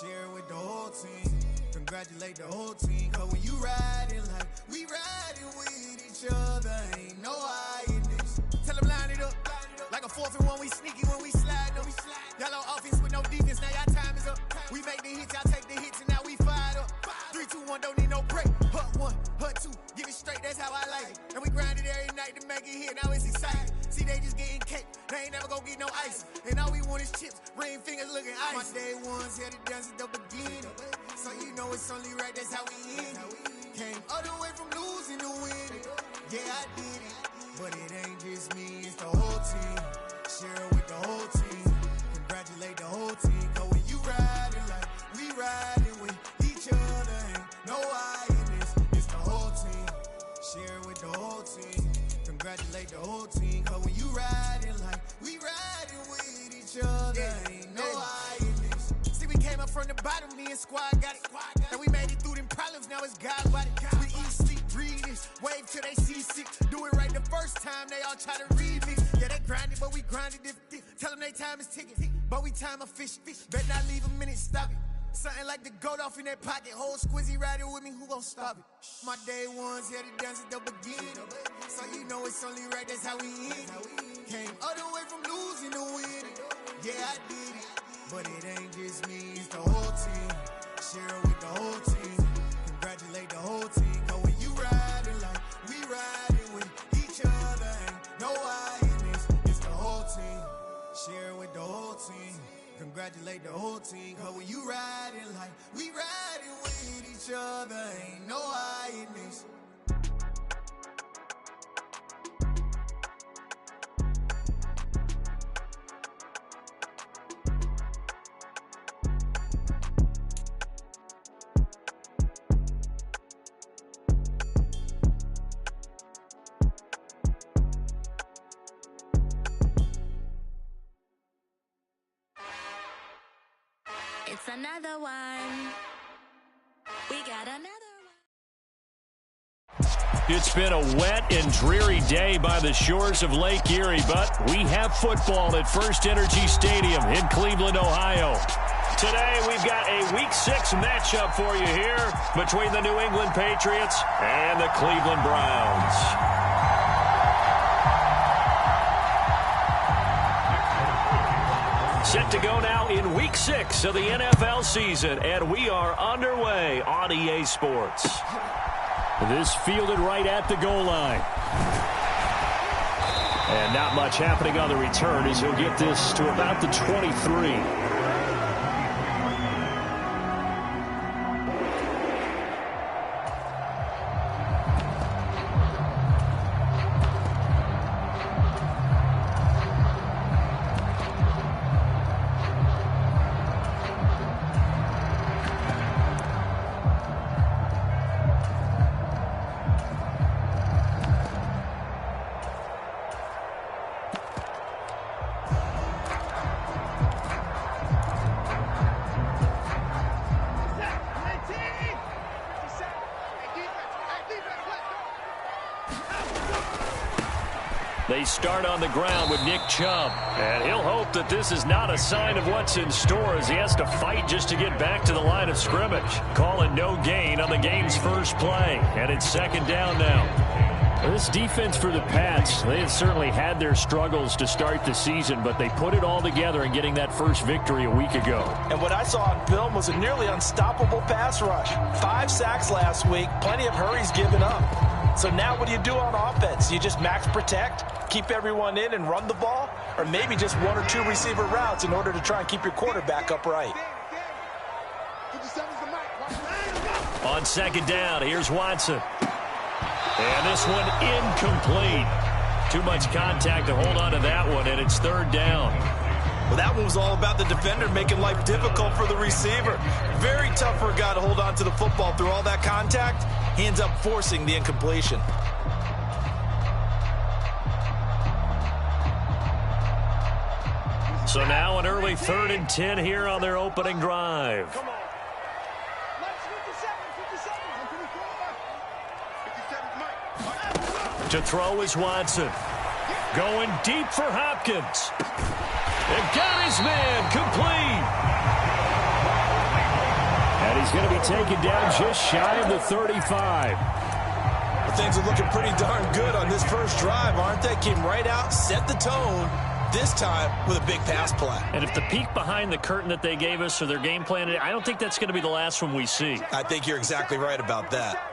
Share with the whole team. Congratulate the whole team. Cause when you riding like we riding with each other, ain't no hiding this. Tell them line it up. Like a 4th and 1, we sneaky when we slide. No, we slide. Y'all on offense with no defense, now y'all time is up. We make the hits, y'all take the hits, and now we fired up. 3, 2, 1, don't need no break. Hut 1, hut 2, get it straight, that's how I like it. And we grind it every night to make it hit, now it's exciting. See, they just getting cake, they ain't never gonna get no ice. And all we want is chips, ring fingers looking ice. My day ones had to dance at the beginning. So you know it's only right, that's how we end it. Came all the way from losing to winning. Yeah, I did it. But it ain't just me, it's the whole team. Share with the whole team. Congratulate the whole team. Cause when you riding like we riding with each other, ain't no hiding. It's the whole team. Share with the whole team. Congratulate the whole team. Cause when you riding like we riding with each other, ain't no hiding. See, we came up from the bottom, me and squad got it. And we made it through them problems, now it's God body. We eat, sleep, breathe this, wave till they see sick. Do it right the first time, they all try to remix. Yeah, they grinded, but we grinded it. Tell them they time is ticking, but we time a fish. Bet not leave a minute, stop it. Something like the goat off in that pocket. Whole squizzy riding with me, who gon' stop it? My day ones had to dance at the beginning. So you know it's only right, that's how we end it. Came all the way from losing to winning. Yeah, I did it. But it ain't just me, it's the whole team. Share with the whole team. Congratulate the whole team. Cause when you riding like we riding with each other, ain't no hiding. It's the whole team. Share with the whole team. Congratulate the whole team. Cause when you riding like we riding with each other, ain't no hiding. It's another one. We got another one. It's been a wet and dreary day by the shores of Lake Erie, but we have football at First Energy Stadium in Cleveland, Ohio. Today, we've got a Week 6 matchup for you here between the New England Patriots and the Cleveland Browns. Set to go now in Week 6 of the NFL season, and we are underway on EA Sports. This fielded right at the goal line. And not much happening on the return as he'll get this to about the 23. They start on the ground with Nick Chubb. And he'll hope that this is not a sign of what's in store as he has to fight just to get back to the line of scrimmage. Calling no gain on the game's first play. And it's second down now. This defense for the Pats, they have certainly had their struggles to start the season, but they put it all together in getting that first victory a week ago. And what I saw on film was a nearly unstoppable pass rush. 5 sacks last week, plenty of hurries given up. So now what do you do on offense? You just max protect, keep everyone in and run the ball, or maybe just 1 or 2 receiver routes in order to try and keep your quarterback upright. On second down, here's Watson. And this one incomplete. Too much contact to hold on to that one, and it's third down. Well, that one was all about the defender making life difficult for the receiver. Very tough for a guy to hold on to the football through all that contact. He ends up forcing the incompletion. So now an early 3rd and 10 here on their opening drive. Come on. To throw is Watson. Going deep for Hopkins. And got his man complete. going to be taken down just shy of the 35. Well, things are looking pretty darn good on this first drive, aren't they? Came right out, set the tone, this time with a big pass play. And if the peek behind the curtain that they gave us or their game plan, I don't think that's going to be the last one we see. I think you're exactly right about that.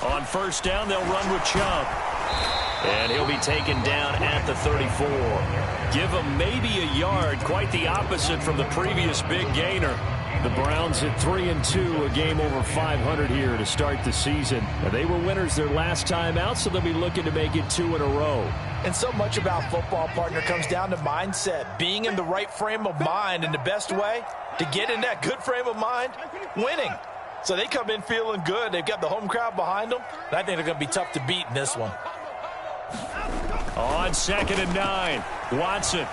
On first down, they'll run with Chubb. And he'll be taken down at the 34. Give him maybe a yard, quite the opposite from the previous big gainer. The Browns at 3-2, a game over 500 here to start the season. They were winners their last time out, so they'll be looking to make it 2 in a row. And so much about football, partner, comes down to mindset. Being in the right frame of mind, and the best way to get in that good frame of mind, winning. So they come in feeling good. They've got the home crowd behind them, and I think they're going to be tough to beat in this one. On 2nd and 9, Watson.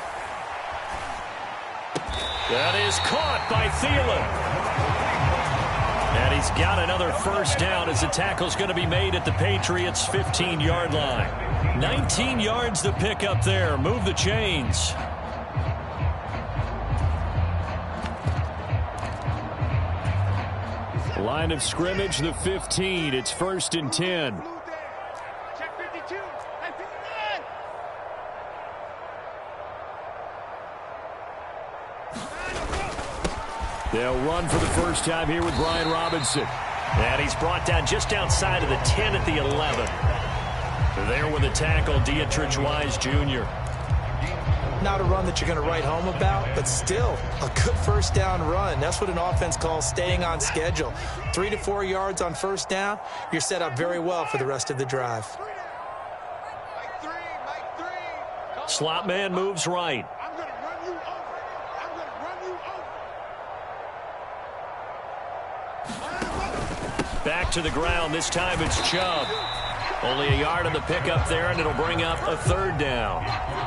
That is caught by Thielen. And he's got another first down as the tackle's going to be made at the Patriots' 15-yard line. 19 yards to pick up there. Move the chains. Line of scrimmage, the 15. It's 1st and 10. They'll run for the first time here with Brian Robinson. And he's brought down just outside of the 10 at the 11. There with a tackle, Dietrich Wise Jr. Not a run that you're going to write home about, but still a good first down run. That's what an offense calls staying on schedule. 3 to 4 yards on first down, you're set up very well for the rest of the drive. Slot man moves right. Back to the ground. This time it's Chubb. Only a yard on the pickup there, and it'll bring up a 3rd down.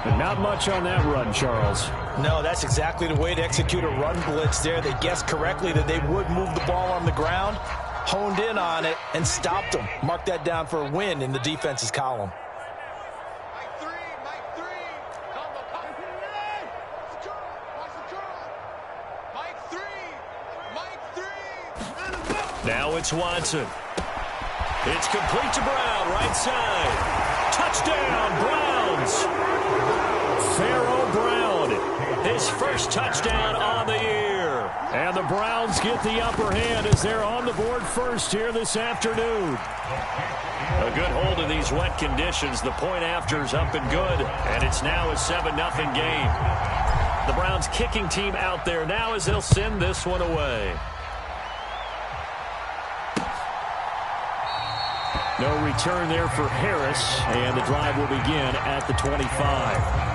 And not much on that run, Charles. No, that's exactly the way to execute a run blitz there. They guessed correctly that they would move the ball on the ground, honed in on it, and stopped them. Mark that down for a win in the defense's column. Now it's Watson. It's complete to Brown, right side. Touchdown, Browns. Pharaoh Brown, his first touchdown on the year. And the Browns get the upper hand as they're on the board first here this afternoon. A good hold in these wet conditions. The point after's up and good, and it's now a 7-0 game. The Browns kicking team out there now as they'll send this one away. No return there for Harris, and the drive will begin at the 25.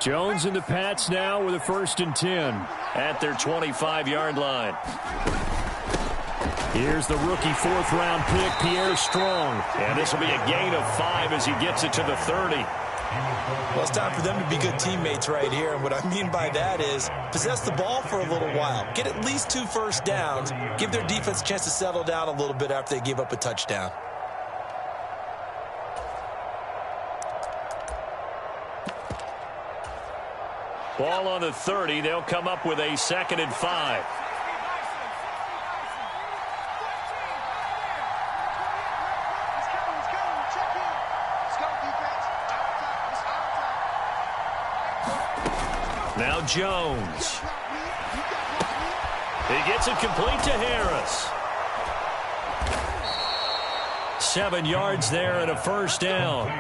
Jones and the Pats now with a 1st and 10 at their 25-yard line. Here's the rookie 4th-round pick, Pierre Strong. And this will be a gain of 5 as he gets it to the 30. Well, it's time for them to be good teammates right here. And what I mean by that is possess the ball for a little while. Get at least 2 first downs. Give their defense a chance to settle down a little bit after they give up a touchdown. Ball on the 30. They'll come up with a 2nd and 5. Now Jones. He gets it complete to Harris. 7 yards there and a first down.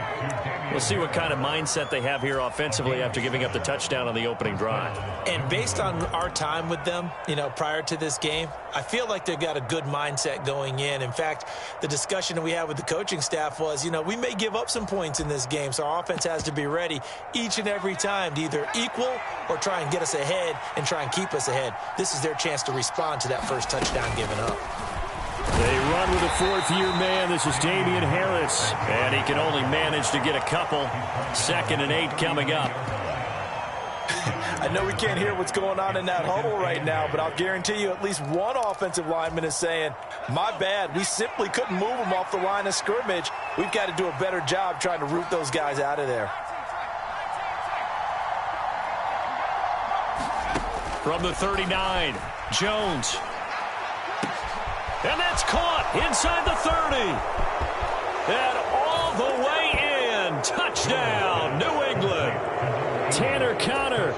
We'll see what kind of mindset they have here offensively after giving up the touchdown on the opening drive. And based on our time with them, prior to this game, I feel like they've got a good mindset going in. In fact, the discussion that we had with the coaching staff was, we may give up some points in this game, so our offense has to be ready each and every time to either equal or try and get us ahead and try and keep us ahead. This is their chance to respond to that first touchdown given up. They run with a 4th-year man. This is Damian Harris. And he can only manage to get a couple. 2nd and 8 coming up. I know we can't hear what's going on in that huddle right now, but I'll guarantee you at least one offensive lineman is saying, my bad, we simply couldn't move them off the line of scrimmage. We've got to do a better job trying to root those guys out of there. From the 39, Jones. And that's caught inside the 30. And all the way in. Touchdown, New England. Tanner Conner,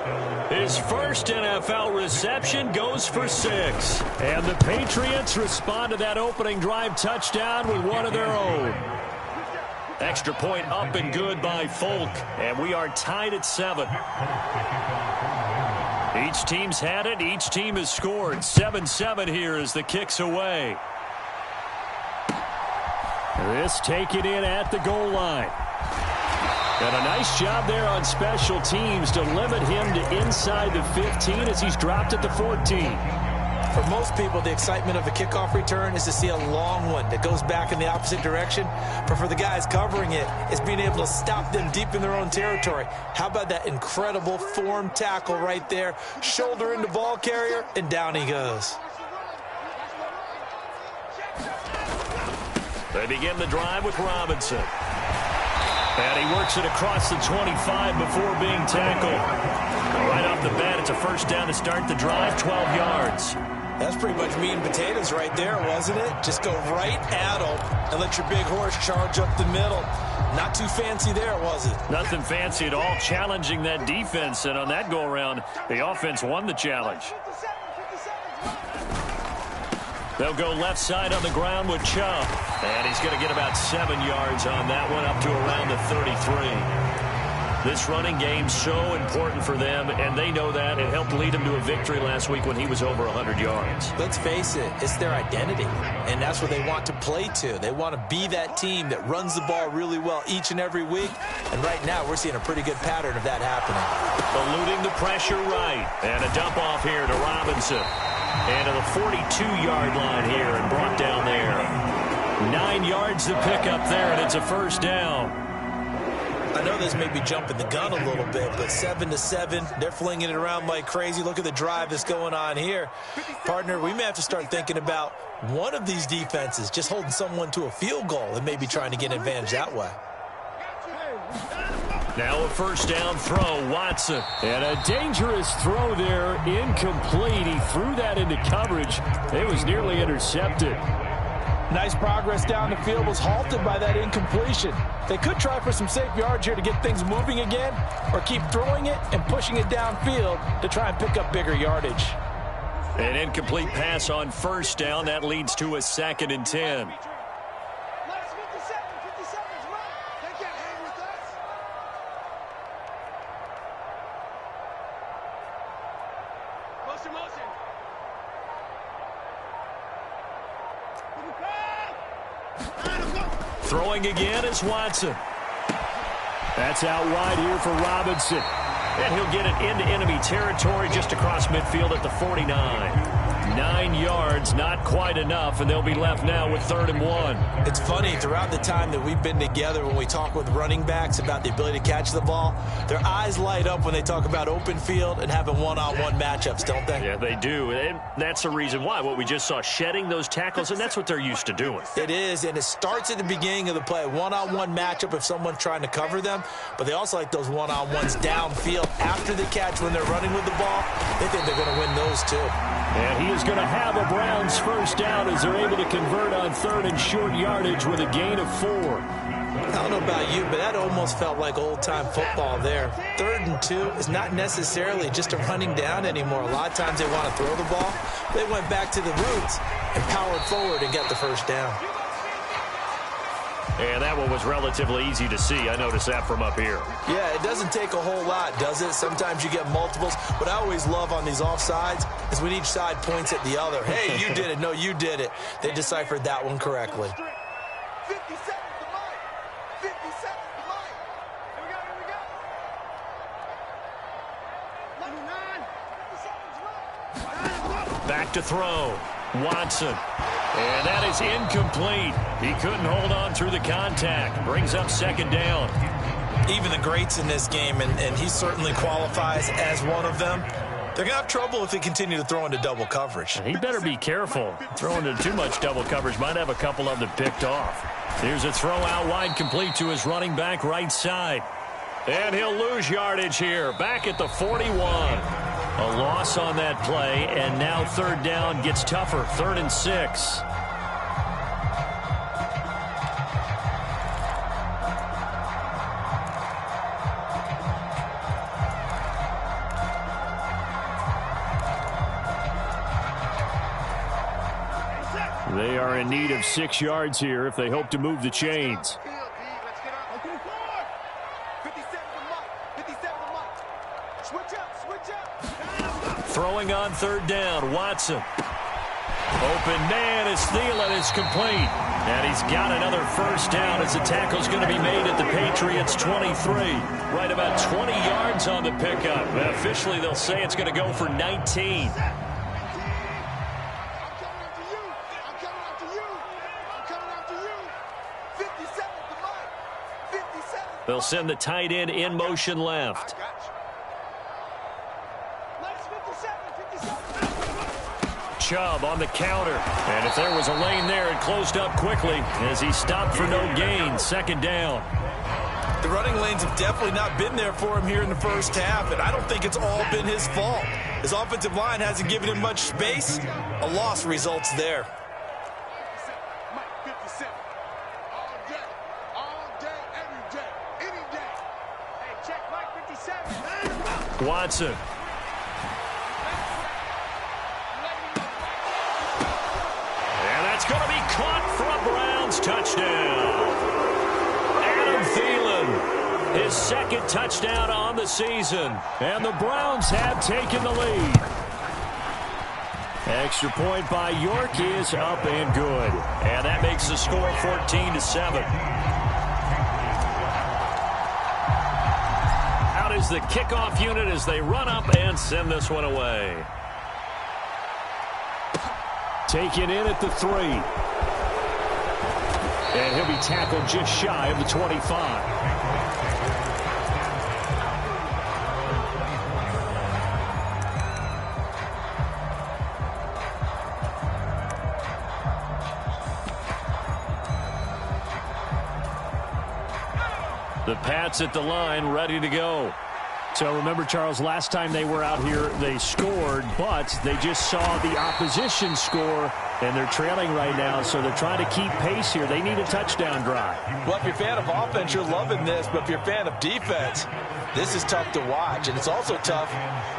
his first NFL reception, goes for 6. And the Patriots respond to that opening drive touchdown with one of their own. Extra point up and good by Folk. And we are tied at 7. Each team's had it. Each team has scored. 7-7 here as the kick's away. This taken in at the goal line. And a nice job there on special teams to limit him to inside the 15 as he's dropped at the 14. For most people, the excitement of a kickoff return is to see a long one that goes back in the opposite direction. But for the guys covering it, it's being able to stop them deep in their own territory. How about that incredible form tackle right there? Shoulder into ball carrier, and down he goes. They begin the drive with Robinson. And he works it across the 25 before being tackled. Right off the bat, it's a first down to start the drive, 12 yards. That's pretty much meat and potatoes right there, wasn't it? Just go right at them and let your big horse charge up the middle. Not too fancy there, was it? Nothing fancy at all, challenging that defense. And on that go-around, the offense won the challenge. They'll go left side on the ground with Chubb. And he's going to get about 7 yards on that one, up to around the 33. This running game's so important for them, and they know that. It helped lead them to a victory last week when he was over 100 yards. Let's face it, it's their identity, and that's what they want to play to. They want to be that team that runs the ball really well each and every week, and right now we're seeing a pretty good pattern of that happening. Eluding the pressure right, and a dump off here to Robinson. And to the 42-yard line here and brought down there. 9 yards to pick up there, and it's a first down. I know this may be jumping the gun a little bit, but 7-7, they're flinging it around like crazy. Look at the drive that's going on here. Partner, we may have to start thinking about one of these defenses just holding someone to a field goal and maybe trying to get an advantage that way. Now a first down throw, Watson. And a dangerous throw there, incomplete. He threw that into coverage. It was nearly intercepted. Nice progress down the field, was halted by that incompletion. They could try for some safe yards here to get things moving again, or keep throwing it and pushing it downfield to try and pick up bigger yardage. An incomplete pass on first down. That leads to a 2nd and 10. Throwing again is Watson. That's out wide here for Robinson. And he'll get it into enemy territory just across midfield at the 49. 9 yards, not quite enough, and they'll be left now with 3rd and 1. It's funny, throughout the time that we've been together, when we talk with running backs about the ability to catch the ball, their eyes light up when they talk about open field and having one-on-one matchups, don't they? Yeah, they do, and that's the reason why. What we just saw, shedding those tackles, and that's what they're used to doing. It is, and it starts at the beginning of the play, one-on-one matchup if someone's trying to cover them, but they also like those one-on-ones downfield after the catch when they're running with the ball. They think they're going to win those too. And he is going to have a Browns first down as they're able to convert on 3rd and short yardage with a gain of 4. I don't know about you, but that almost felt like old-time football there. 3rd and 2 is not necessarily just a running down anymore. A lot of times they want to throw the ball. They went back to the roots and powered forward and got the first down. And that one was relatively easy to see. I noticed that from up here. Yeah, it doesn't take a whole lot, does it? Sometimes you get multiples. What I always love on these offsides is when each side points at the other. Hey, you did it. No, you did it. They deciphered that one correctly. 50 seconds to Mike. 50 seconds to Mike. Here we go, here we go. 9 seconds, Mike. Back to throw. Watson. And that is incomplete. He couldn't hold on through the contact. Brings up 2nd down. even the greats in this game, and he certainly qualifies as one of them. They're going to have trouble if they continue to throw into double coverage. He better be careful. Throwing into too much double coverage might have a couple of them picked off. Here's a throw out wide, complete to his running back right side. And he'll lose yardage here, back at the 41. A loss on that play, and now third down gets tougher, 3rd and 6. They are in need of 6 yards here if they hope to move the chains. Throwing on 3rd down, Watson. Open man is Thielen, is complete. And he's got another 1st down as the tackle's going to be made at the Patriots' 23. Right about 20 yards on the pickup. And officially, they'll say it's going to go for 19. They'll send the tight end in motion left. Chubb on the counter. And if there was a lane there, it closed up quickly as he stopped for no gain. 2nd down. The running lanes have definitely not been there for him here in the first half, and I don't think it's all been his fault. His offensive line hasn't given him much space. A loss results there. Watson. And that's going to be caught for a Browns touchdown. Adam Thielen, his 2nd touchdown on the season. And the Browns have taken the lead. Extra point by York is up and good. And that makes the score 14-7. Is the kickoff unit as they run up and send this one away. Taken in at the 3. And he'll be tackled just shy of the 25. The Pats at the line, ready to go. So remember, Charles, last time they were out here, they scored, but they just saw the opposition score, and they're trailing right now, so they're trying to keep pace here. They need a touchdown drive. Well, if you're a fan of offense, you're loving this, but if you're a fan of defense, this is tough to watch, and it's also tough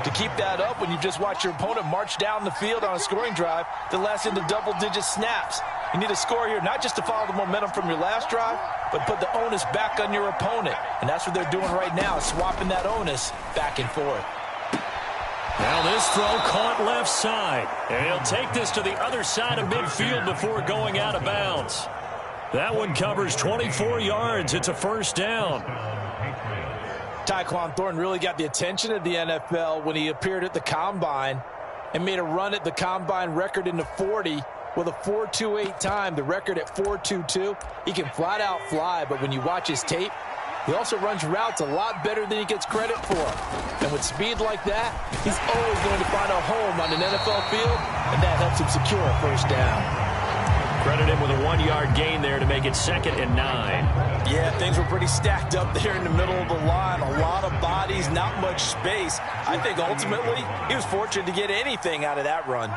to keep that up when you just watch your opponent march down the field on a scoring drive that lasts into double-digit snaps. You need a score here, not just to follow the momentum from your last drive, but put the onus back on your opponent. And that's what they're doing right now, swapping that onus back and forth. Now this throw caught left side. And he'll take this to the other side of midfield before going out of bounds. That one covers 24 yards. It's a 1st down. Tyquan Thornton really got the attention of the NFL when he appeared at the Combine and made a run at the Combine record in the 40 with a 4.28 time, the record at 4.22. He can flat out fly, but when you watch his tape, he also runs routes a lot better than he gets credit for. And with speed like that, he's always going to find a home on an NFL field, and that helps him secure a 1st down. Credit him with a 1-yard gain there to make it 2nd and 9. Yeah, things were pretty stacked up there in the middle of the line. A lot of bodies, not much space. I think ultimately he was fortunate to get anything out of that run.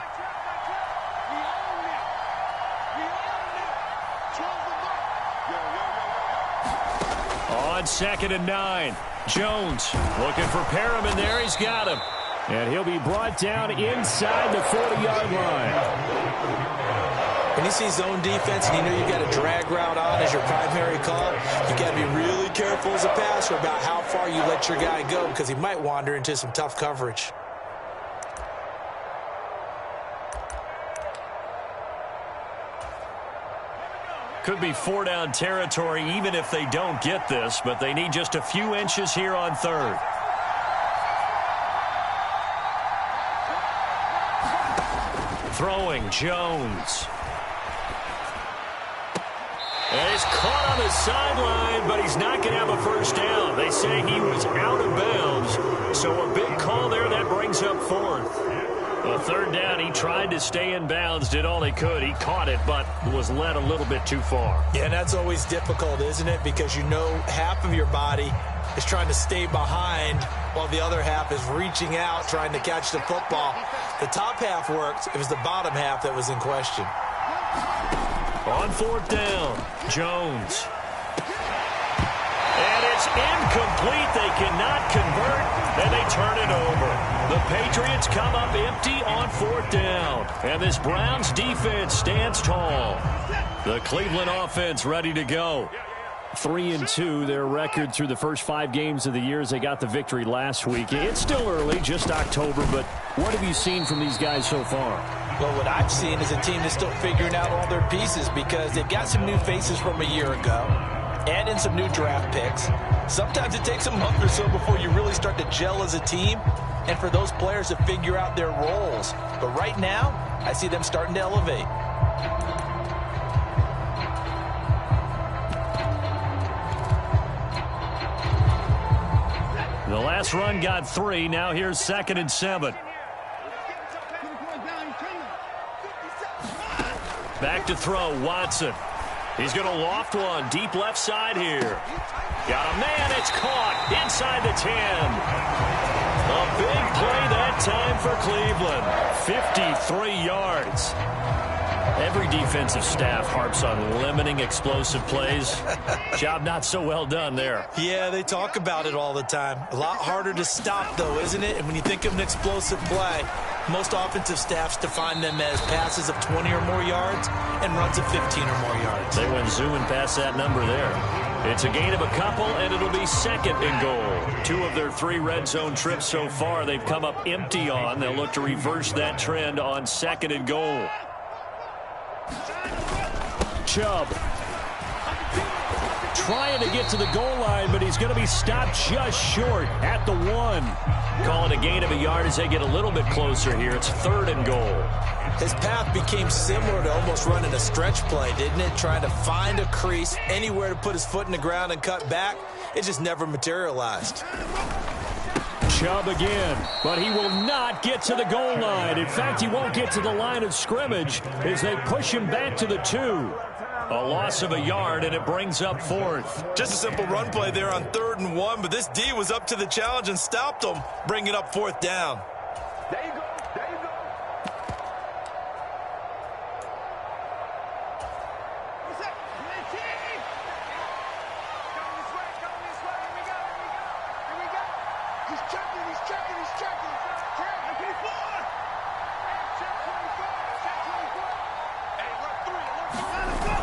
On 2nd and 9, Jones looking for Perriman there. He's got him. And he'll be brought down inside the 40-yard line. When you see zone defense and you know you've got a drag route on as your primary call, you've got to be really careful as a passer about how far you let your guy go because he might wander into some tough coverage. Could be 4-down territory even if they don't get this, but they need just a few inches here on 3rd. Throwing, Jones. And he's caught on the sideline, but he's not going to have a first down. They say he was out of bounds, so a big call there that brings up fourth. The third down, he tried to stay in bounds, did all he could. He caught it, but was led a little bit too far. Yeah, and that's always difficult, isn't it? Because you know half of your body is trying to stay behind while the other half is reaching out, trying to catch the football. The top half worked. It was the bottom half that was in question. On fourth down, Jones. And it's incomplete. They cannot convert, and they turn it over. The Patriots come up empty on fourth down. And this Browns defense stands tall. The Cleveland offense ready to go. 3-2, their record through the first 5 games of the year as they got the victory last week. It's still early, just October, but what have you seen from these guys so far? Well, what I've seen is a team that's still figuring out all their pieces because they've got some new faces from a year ago, add in some new draft picks. Sometimes it takes a month or so before you really start to gel as a team and for those players to figure out their roles. But right now, I see them starting to elevate. The last run got 3. Now here's 2nd and 7. Back to throw, Watson. He's going to loft one deep left side here. Got a man, it's caught inside the 10. A big play that time for Cleveland. 53 yards. Every defensive staff harps on limiting explosive plays. Job not so well done there. Yeah, they talk about it all the time. A lot harder to stop, though, isn't it? And when you think of an explosive play, most offensive staffs define them as passes of 20 or more yards and runs of 15 or more yards. They went zooming past that number there. It's a gain of a couple, and it'll be 2nd and goal. 2 of their 3 red zone trips so far they've come up empty on. They'll look to reverse that trend on 2nd and goal. Chubb trying to get to the goal line, but he's going to be stopped just short at the 1. Call it a gain of a yard as they get a little bit closer here. It's 3rd and goal. His path became similar to almost running a stretch play, didn't it? Trying to find a crease, anywhere to put his foot in the ground and cut back. It just never materialized. Chubb again, but he will not get to the goal line. In fact, he won't get to the line of scrimmage as they push him back to the 2. A loss of a yard, and it brings up 4th. Just a simple run play there on 3rd and 1, but this D was up to the challenge and stopped him, bringing up 4th down. There you go. There you go. What's up? Come this way. Come this way. Here we go. Here we go. He's checking. He's checking. He's checking. LPG2685's. Check 24. Check 24. Hey, alert 3. Alert 3. Let's go.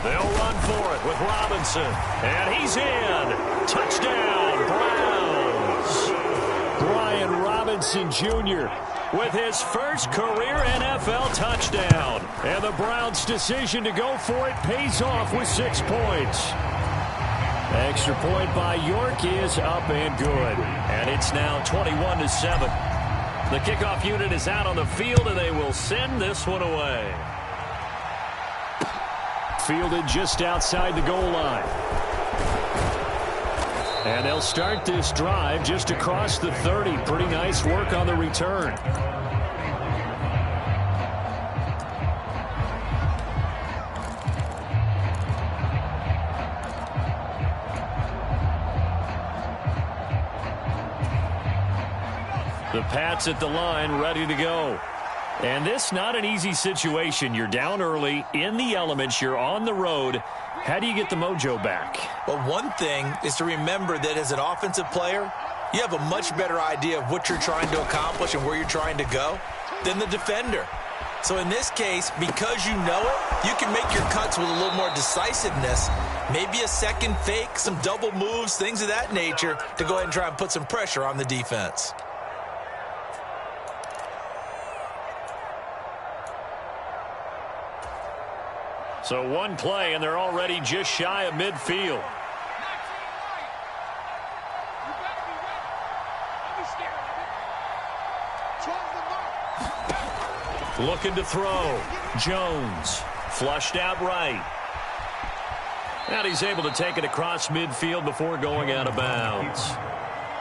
They'll run for it with Robinson. And he's in. Touchdown, Browns. Brian Robinson Jr. with his first career NFL touchdown. And the Browns' decision to go for it pays off with 6 points. Extra point by York is up and good. And it's now 21-7. The kickoff unit is out on the field, and they will send this one away. Fielded just outside the goal line. And they'll start this drive just across the 30. Pretty nice work on the return. The Pats at the line, ready to go. And this not an easy situation. You're down early, in the elements, you're on the road. How do you get the mojo back? Well, one thing is to remember that as an offensive player, you have a much better idea of what you're trying to accomplish and where you're trying to go than the defender. So in this case, because you know it, you can make your cuts with a little more decisiveness, maybe a second fake, some double moves, things of that nature, to go ahead and try and put some pressure on the defense. So one play, and they're already just shy of midfield. Looking to throw. Jones flushed out right. And he's able to take it across midfield before going out of bounds.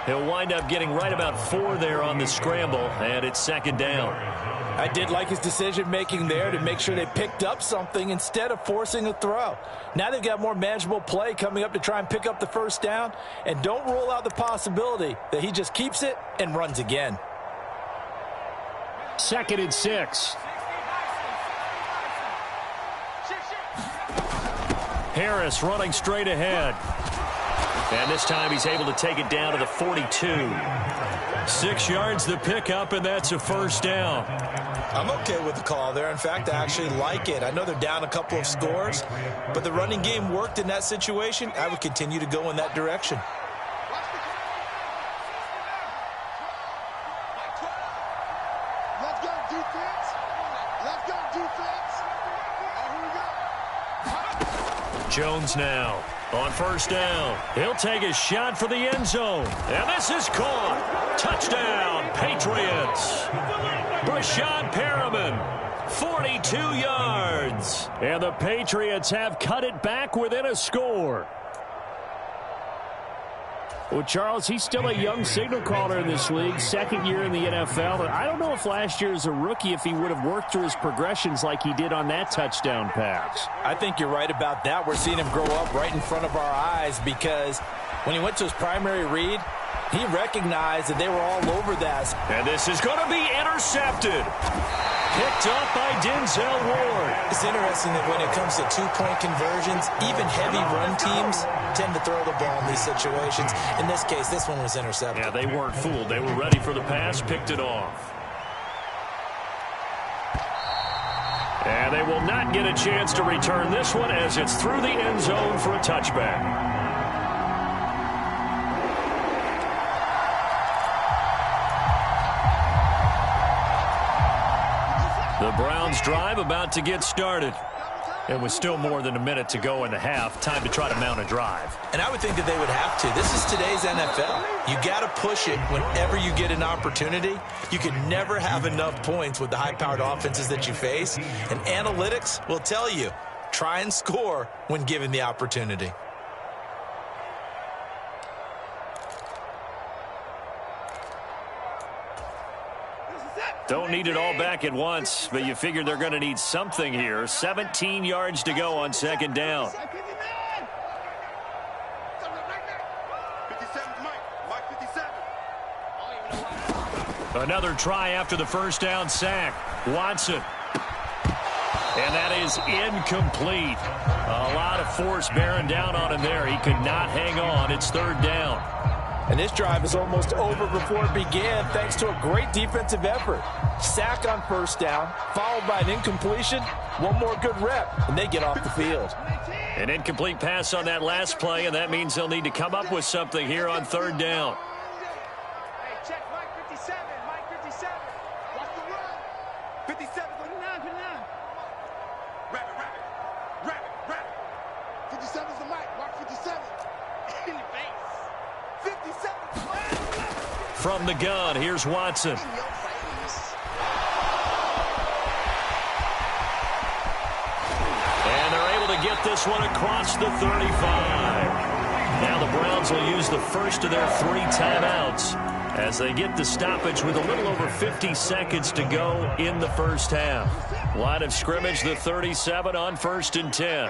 He'll wind up getting right about 4 there on the scramble, and it's second down. I did like his decision-making there to make sure they picked up something instead of forcing a throw. Now they've got more manageable play coming up to try and pick up the first down, and don't rule out the possibility that he just keeps it and runs again. 2nd and 6. Harris running straight ahead. And this time he's able to take it down to the 42. 6 yards the pickup, and that's a first down. I'm okay with the call there. In fact, I actually like it. I know they're down a couple of scores, but the running game worked in that situation. I would continue to go in that direction. Let's go, defense. Let's go, defense. Here we go. Jones now on first down. He'll take a shot for the end zone. And this is caught. Touchdown, Patriots. Brashad Perriman, 42 yards. And the Patriots have cut it back within a score. Well, Charles, he's still a young signal caller in this league, 2nd year in the NFL. And I don't know if last year as a rookie if he would have worked through his progressions like he did on that touchdown pass. I think you're right about that. We're seeing him grow up right in front of our eyes because when he went to his primary read, he recognized that they were all over that. And this is going to be intercepted. Picked up by Denzel Ward. It's interesting that when it comes to two-point conversions, even heavy run teams tend to throw the ball in these situations. In this case, this one was intercepted. Yeah, they weren't fooled. They were ready for the pass, picked it off. And they will not get a chance to return this one as it's through the end zone for a touchback. The Browns drive about to get started. And with still more than a minute to go in the half, time to try to mount a drive. And I would think that they would have to. This is today's NFL. You got to push it whenever you get an opportunity. You can never have enough points with the high-powered offenses that you face. And analytics will tell you, try and score when given the opportunity. Don't need it all back at once, but you figure they're going to need something here. 17 yards to go on second down. Another try after the first down sack. Watson. And that is incomplete. A lot of force bearing down on him there. He could not hang on. It's third down. And this drive is almost over before it began thanks to a great defensive effort. Sack on first down, followed by an incompletion. One more good rep, and they get off the field. An incomplete pass on that last play, and that means they'll need to come up with something here on third down. Hey, check Mike 57. Mike 57. Watch the run. 57. 59. 59. Rabbit. 57's the mic. Mark 57. In the face. 57. From the gun, here's Watson. And they're able to get this one across the 35. Now the Browns will use the first of their 3 timeouts as they get the stoppage with a little over 50 seconds to go in the first half. Line of scrimmage, the 37 on 1st and 10.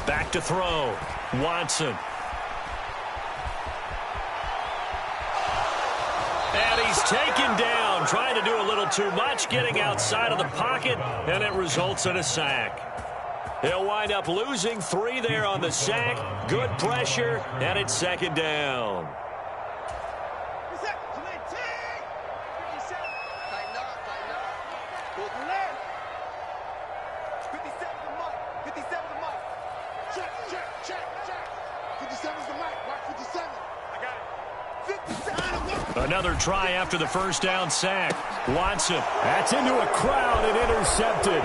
Back to throw. Watson. And he's taken down, trying to do a little too much, getting outside of the pocket, and it results in a sack. He'll wind up losing 3 there on the sack. Good pressure, and it's second down. Another try after the first down sack. Watson. That's into a crowd and intercepted.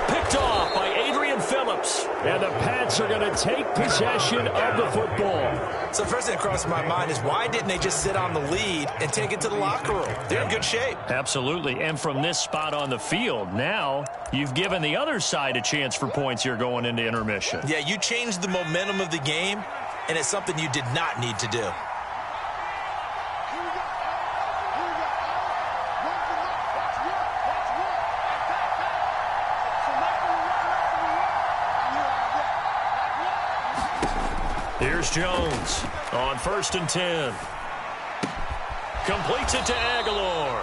Picked off by Adrian Phillips. And the Pats are going to take possession of the football. So first thing that crosses my mind is why didn't they just sit on the lead and take it to the locker room? They're in good shape. Absolutely. And from this spot on the field, now you've given the other side a chance for points here going into intermission. Yeah, you changed the momentum of the game, and it's something you did not need to do. Here's Jones on 1st and 10. Completes it to Aguilar.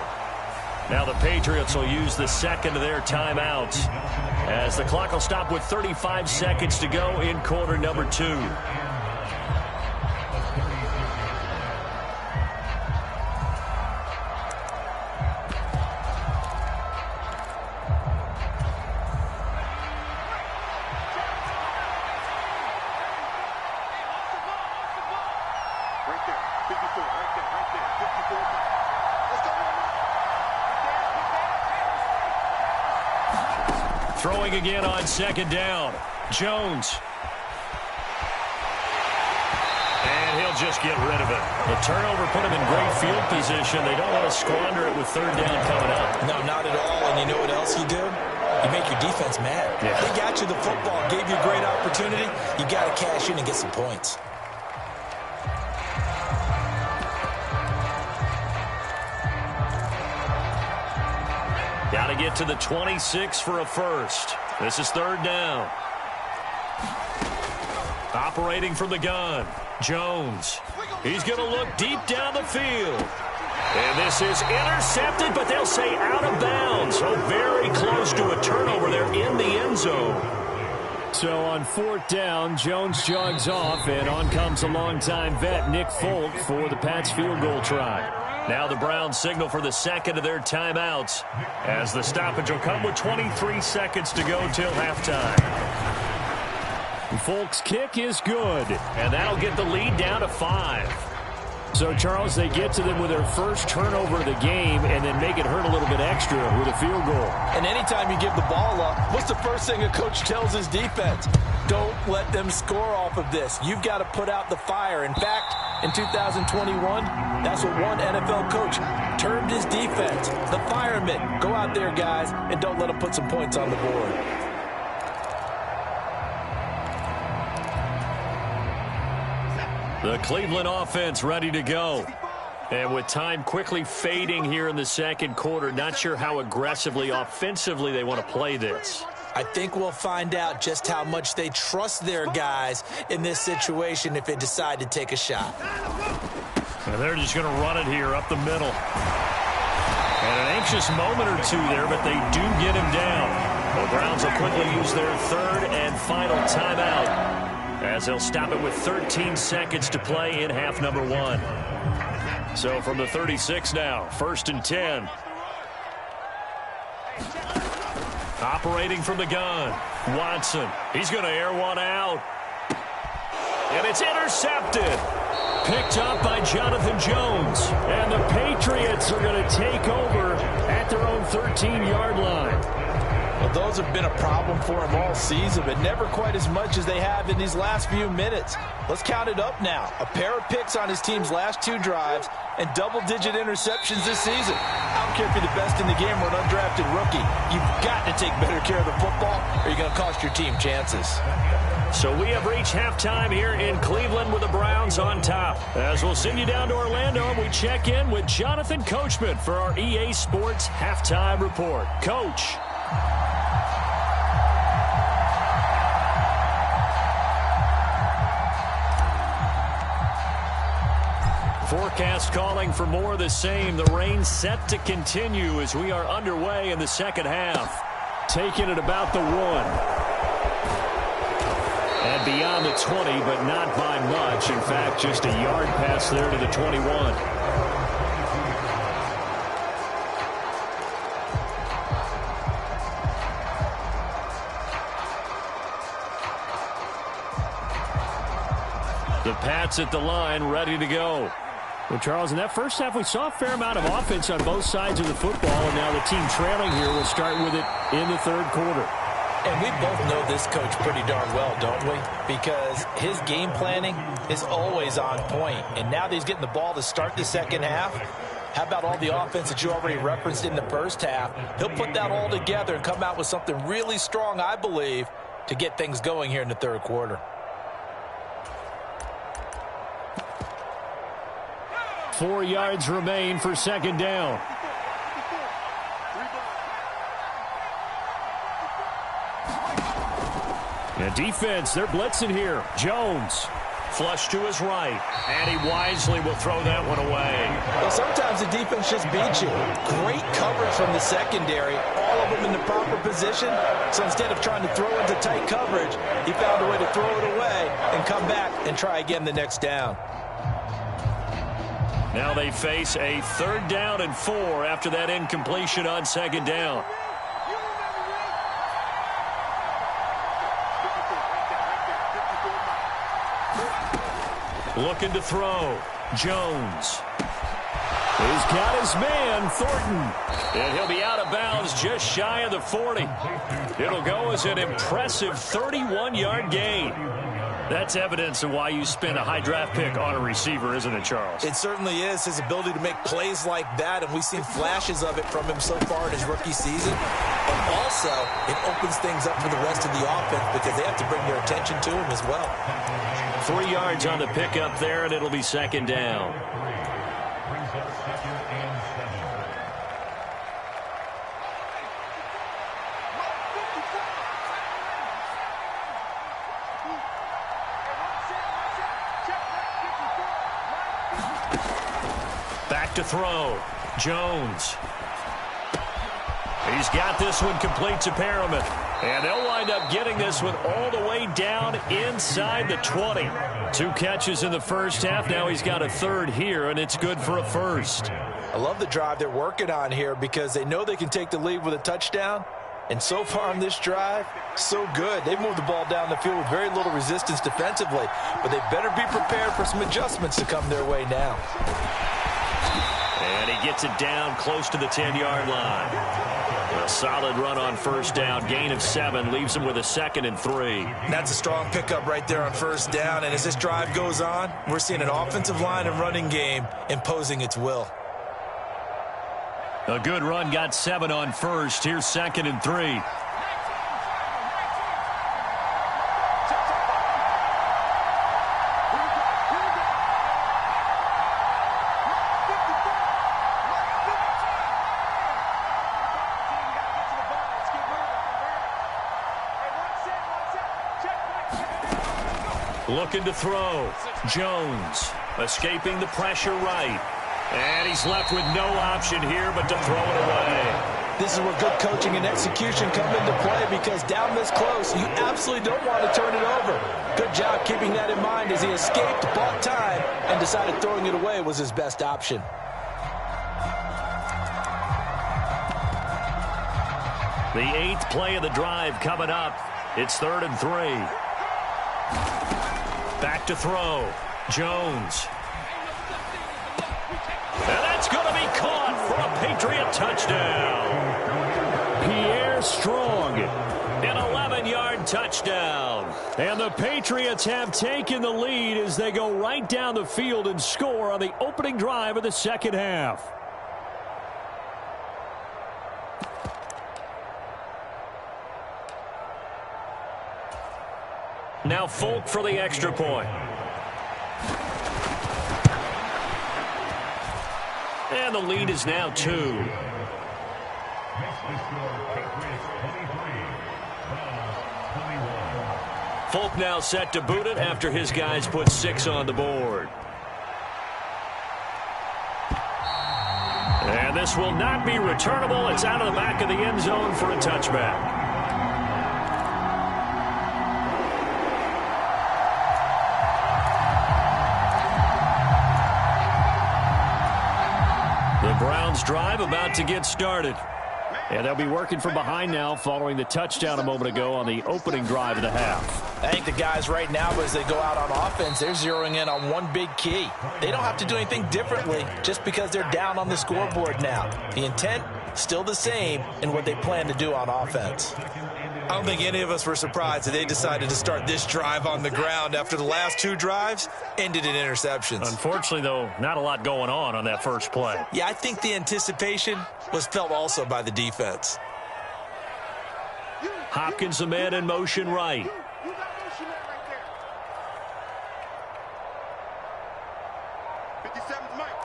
Now the Patriots will use the second of their timeouts as the clock will stop with 35 seconds to go in quarter number 2. Throwing again on 2nd down. Jones. And he'll just get rid of it. The turnover put him in great field position. They don't want to squander it with 3rd down coming up. No, not at all. And you know what else you do? You make your defense mad. Yeah. They got you the football, gave you a great opportunity. You got to cash in and get some points. Got to get to the 26 for a first. This is 3rd down. Operating from the gun, Jones. He's going to look deep down the field. And this is intercepted, but they'll say out of bounds. So very close to a turnover there in the end zone. So on 4th down, Jones jogs off, and on comes a longtime vet, Nick Folk, for the Pats field goal try. Now the Browns signal for the second of their timeouts as the stoppage will come with 23 seconds to go till halftime. Folk's kick is good. And that'll get the lead down to 5. So, Charles, they get to them with their first turnover of the game and then make it hurt a little bit extra with a field goal. And anytime you give the ball up, what's the first thing a coach tells his defense? Don't let them score off of this. You've got to put out the fire. In fact, in 2021, that's what one NFL coach termed his defense. The firemen. Go out there, guys, and don't let them put some points on the board. The Cleveland offense ready to go. And with time quickly fading here in the second quarter, not sure how aggressively, offensively they want to play this. I think we'll find out just how much they trust their guys in this situation if they decide to take a shot. And they're just going to run it here up the middle. And an anxious moment or two there, but they do get him down. The Browns will quickly use their 3rd and final timeout as they'll stop it with 13 seconds to play in half number 1. So from the 36 now, 1st and 10. Operating from the gun, Watson. He's going to air one out. And it's intercepted. Picked up by Jonathan Jones. And the Patriots are going to take over at their own 13-yard line. Well, those have been a problem for them all season, but never quite as much as they have in these last few minutes. Let's count it up now. A pair of picks on his team's last 2 drives and double-digit interceptions this season. I don't care if you're the best in the game or an undrafted rookie. You've got to take better care of the football or you're going to cost your team chances. So we have reached halftime here in Cleveland with the Browns on top. As we'll send you down to Orlando, we check in with Jonathan Coachman for our EA Sports Halftime Report. Coach. Forecast calling for more of the same. The rain set to continue as we are underway in the second half. Taking it about the 1. And beyond the 20, but not by much. In fact, just a yard pass there to the 21. The Pats at the line, ready to go. Well, Charles, in that first half, we saw a fair amount of offense on both sides of the football, and now the team trailing here will start with it in the third quarter. And we both know this coach pretty darn well, don't we? Because his game planning is always on point. And now that he's getting the ball to start the second half, how about all the offense that you already referenced in the first half? He'll put that all together and come out with something really strong, I believe, to get things going here in the third quarter. Four yards remain for second down. And defense, they're blitzing here. Jones. Flush to his right, and he wisely will throw that one away. Well, sometimes the defense just beats you. Great coverage from the secondary, all of them in the proper position. So instead of trying to throw into tight coverage, he found a way to throw it away and come back and try again the next down. Now they face a 3rd down and 4 after that incompletion on second down. Looking to throw. Jones. He's got his man, Thornton. And he'll be out of bounds just shy of the 40. It'll go as an impressive 31-yard gain. That's evidence of why you spend a high draft pick on a receiver, isn't it, Charles? It certainly is. His ability to make plays like that, and we've seen flashes of it from him so far in his rookie season. And also, it opens things up for the rest of the offense because they have to bring their attention to him as well. 3 yards on the pickup there, and it'll be second down. Back to throw. Jones. He's got this one complete to Perriman. And they'll wind up getting this one all the way down inside the 20. 2 catches in the first half. Now he's got a 3rd here, and it's good for a 1st. I love the drive they're working on here because they know they can take the lead with a touchdown. And so far on this drive, so good. They've moved the ball down the field with very little resistance defensively. But they better be prepared for some adjustments to come their way now. And he gets it down close to the 10-yard line. A solid run on first down. Gain of 7 leaves him with a 2nd and 3. That's a strong pickup right there on first down. And as this drive goes on, we're seeing an offensive line and running game imposing its will. A good run, got 7 on first. Here's 2nd and 3. Looking to throw. Jones escaping the pressure right. And he's left with no option here but to throw it away. This is where good coaching and execution come into play because down this close, you absolutely don't want to turn it over. Good job keeping that in mind as he escaped, bought time, and decided throwing it away was his best option. The 8th play of the drive coming up. It's 3rd and 3. Back to throw. Jones. And that's going to be caught for a Patriot touchdown. Pierre Strong. An 11-yard touchdown. And the Patriots have taken the lead as they go right down the field and score on the opening drive of the second half. Now Folk for the extra point. And the lead is now 2. Folk now set to boot it after his guys put 6 on the board. And this will not be returnable. It's out of the back of the end zone for a touchback. The Browns drive about to get started. And they'll be working from behind now following the touchdown a moment ago on the opening drive of the half. I think the guys right now, as they go out on offense, they're zeroing in on one big key. They don't have to do anything differently just because they're down on the scoreboard now. The intent, still the same in what they plan to do on offense. I don't think any of us were surprised that they decided to start this drive on the ground after the last two drives ended in interceptions. Unfortunately, though, not a lot going on that first play. Yeah, I think the anticipation was felt also by the defense. Hopkins, a man in motion right. You got motion man right there. 57's Mike.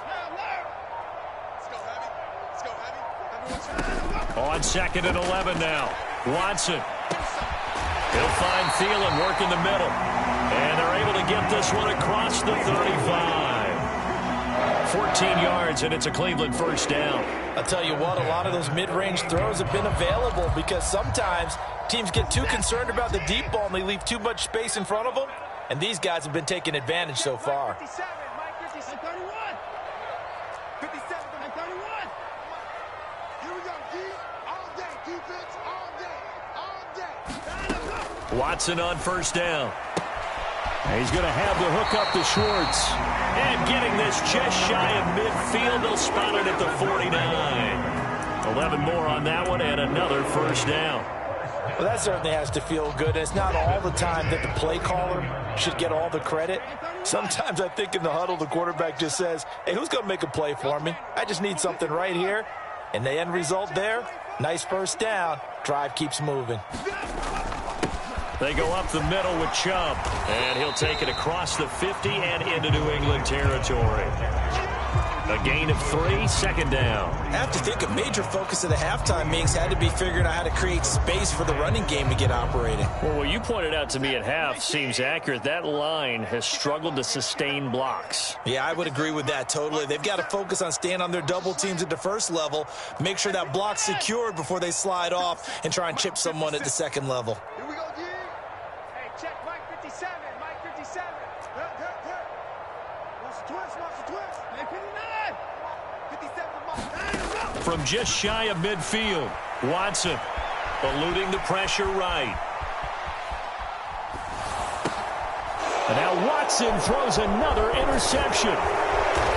Let's go, Heavy. Let's go, Heavy. On 2nd and 11 now. Watson. He'll find Thielen working the middle. And they're able to get this one across the 35. 14 yards, and it's a Cleveland first down. I'll tell you what, a lot of those mid-range throws have been available because sometimes teams get too concerned about the deep ball and they leave too much space in front of them. And these guys have been taking advantage so far. 57, Mike 57, 31. 57, 31. Here we go, D. All day, defense, all day, all day. Watson on first down. And he's going to have the hook up to Schwartz. And getting this just shy of midfield. They'll spot it at the 49. 11 more on that one and another first down. Well, that certainly has to feel good. It's not all the time that the play caller should get all the credit. Sometimes I think in the huddle, the quarterback just says, hey, who's going to make a play for me? I just need something right here. And the end result there, nice first down. Drive keeps moving. They go up the middle with Chubb. And he'll take it across the 50 and into New England territory. A gain of 3, second down. I have to think a major focus of the halftime meetings had to be figuring out how to create space for the running game to get operating. Well, what you pointed out to me at half seems accurate. That line has struggled to sustain blocks. Yeah, I would agree with that totally. They've got to focus on staying on their double teams at the first level, make sure that block's secured before they slide off and try and chip someone at the second level. Here we go, D. Hey, check Mike 57, Mike 57. Watch the twist, watch the twist. Hey, 59. 57 Mike. From just shy of midfield, Watson eluding the pressure right. And now Watson throws another interception.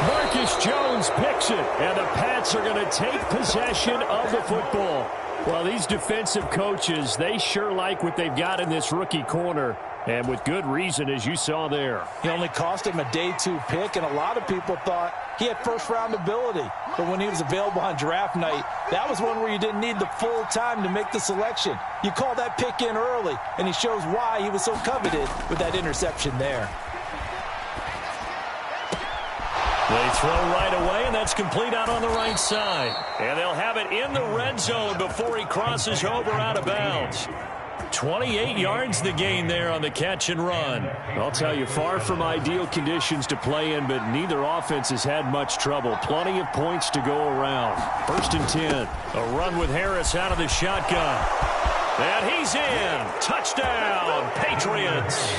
Marcus Jones picks it, and the Pats are going to take possession of the football. Well, these defensive coaches, they sure like what they've got in this rookie corner, and with good reason, as you saw there. He only cost him a day 2 pick, and a lot of people thought he had first-round ability. But when he was available on draft night, that was one where you didn't need the full time to make the selection. You call that pick in early, and he shows why he was so coveted with that interception there. They throw right away, and that's complete out on the right side. And they'll have it in the red zone before he crosses over out of bounds. 28 yards the gain there on the catch and run. I'll tell you, far from ideal conditions to play in, but neither offense has had much trouble. Plenty of points to go around. 1st and 10. A run with Harris out of the shotgun. And he's in. Touchdown, Patriots.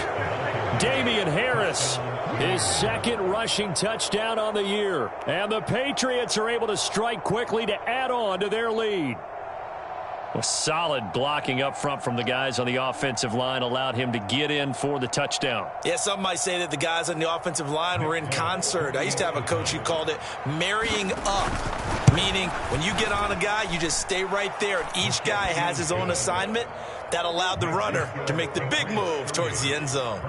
Damian Harris, his second rushing touchdown on the year. And the Patriots are able to strike quickly to add on to their lead. A solid blocking up front from the guys on the offensive line allowed him to get in for the touchdown. Yeah, some might say that the guys on the offensive line were in concert. I used to have a coach who called it marrying up, meaning when you get on a guy, you just stay right there, and each guy has his own assignment. That allowed the runner to make the big move towards the end zone.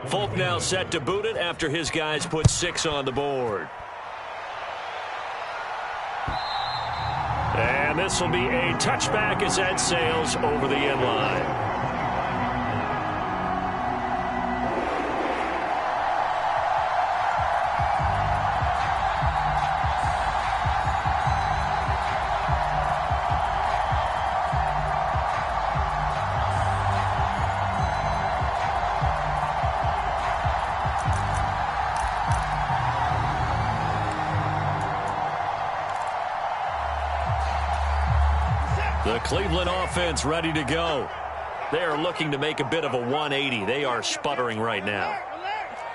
Folk now set to boot it after his guys put 6 on the board. And this will be a touchback as that sails over the end line. The Cleveland offense ready to go. They are looking to make a bit of a 180. They are sputtering right now.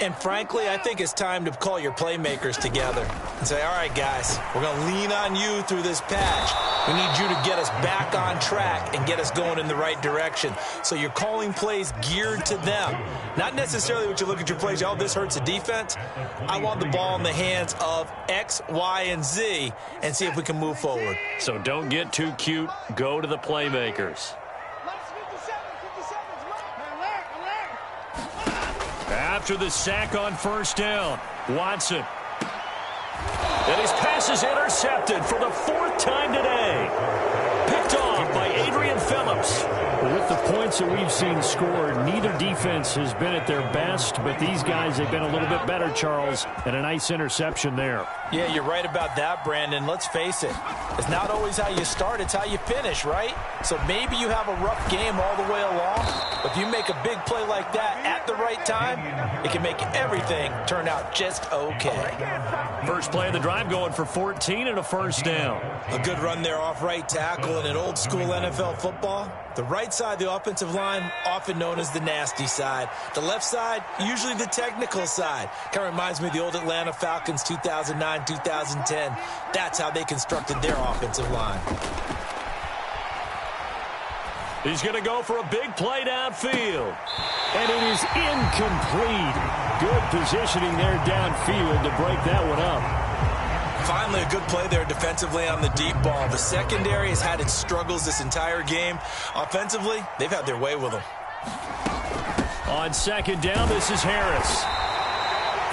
And frankly, I think it's time to call your playmakers together and say, all right, guys, we're going to lean on you through this patch. We need you to get us back on track and get us going in the right direction. So you're calling plays geared to them. Not necessarily what you look at your plays, oh, this hurts the defense. I want the ball in the hands of X, Y, and Z and see if we can move forward. So don't get too cute. Go to the playmakers. After the sack on first down, Watson. And his pass is intercepted for the fourth time today. Picked off by Adrian Phillips. With the points that we've seen scored, neither defense has been at their best, but these guys have been a little bit better, Charles, and a nice interception there. Yeah, you're right about that, Brandon. Let's face it. It's not always how you start, it's how you finish, right? So maybe you have a rough game all the way along, but if you make a big play like that at the right time, it can make everything turn out just okay. First play of the drive going for 14 and a first down. A good run there off right tackle in an old school NFL football. The right side, the offensive line, often known as the nasty side. The left side, usually the technical side. Kind of reminds me of the old Atlanta Falcons 2009, 2010. That's how they constructed their offensive line. He's going to go for a big play downfield. And it is incomplete. Good positioning there downfield to break that one up. Finally, a good play there defensively on the deep ball. The secondary has had its struggles this entire game. Offensively, they've had their way with them. On second down, this is Harris.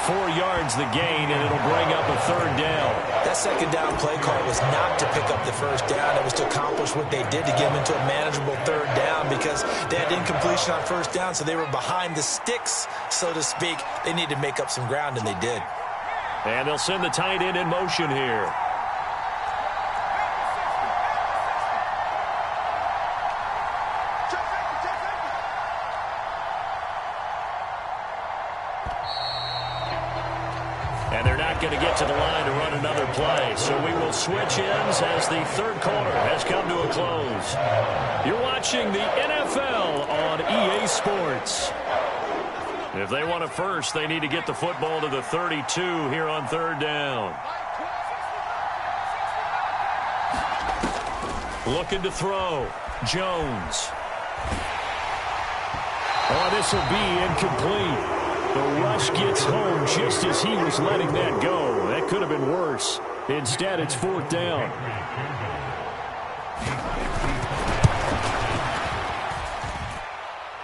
4 yards the gain, and it'll bring up a third down. That second down play call was not to pick up the first down. It was to accomplish what they did to get them into a manageable third down because they had incompletion on first down, so they were behind the sticks, so to speak. They needed to make up some ground, and they did. And they'll send the tight end in motion here. And they're not going to get to the line to run another play. So we will switch ends as the third quarter has come to a close. You're watching the NFL on EA Sports. If they want it first, they need to get the football to the 32 here on third down. Looking to throw. Jones. Oh, this will be incomplete. The rush gets home just as he was letting that go. That could have been worse. Instead, it's fourth down.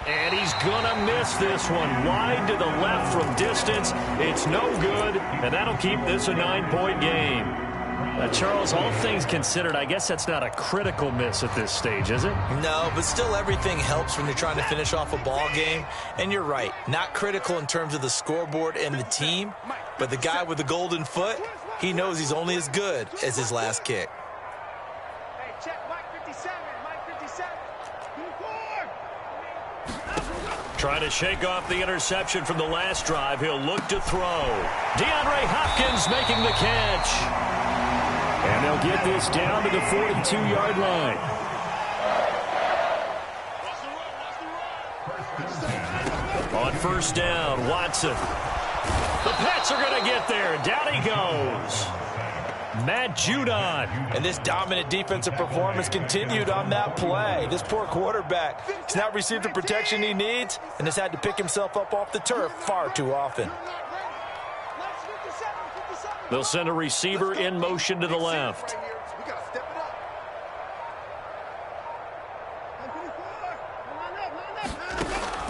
And he's going to miss this one. Wide to the left from distance. It's no good, and that'll keep this a 9-point game. Charles, all things considered, I guess that's not a critical miss at this stage, is it? No, but still everything helps when you're trying to finish off a ball game. And you're right, not critical in terms of the scoreboard and the team, but the guy with the golden foot, he knows he's only as good as his last kick. Hey, check Mike 57, Mike 57. Trying to shake off the interception from the last drive. He'll look to throw. DeAndre Hopkins making the catch. And they'll get this down to the 42-yard line. On first down, Watson. The Pats are going to get there. Down he goes. Matt Judon. And this dominant defensive performance continued on that play. This poor quarterback has not received the protection he needs and has had to pick himself up off the turf far too often. They'll send a receiver in motion to the left.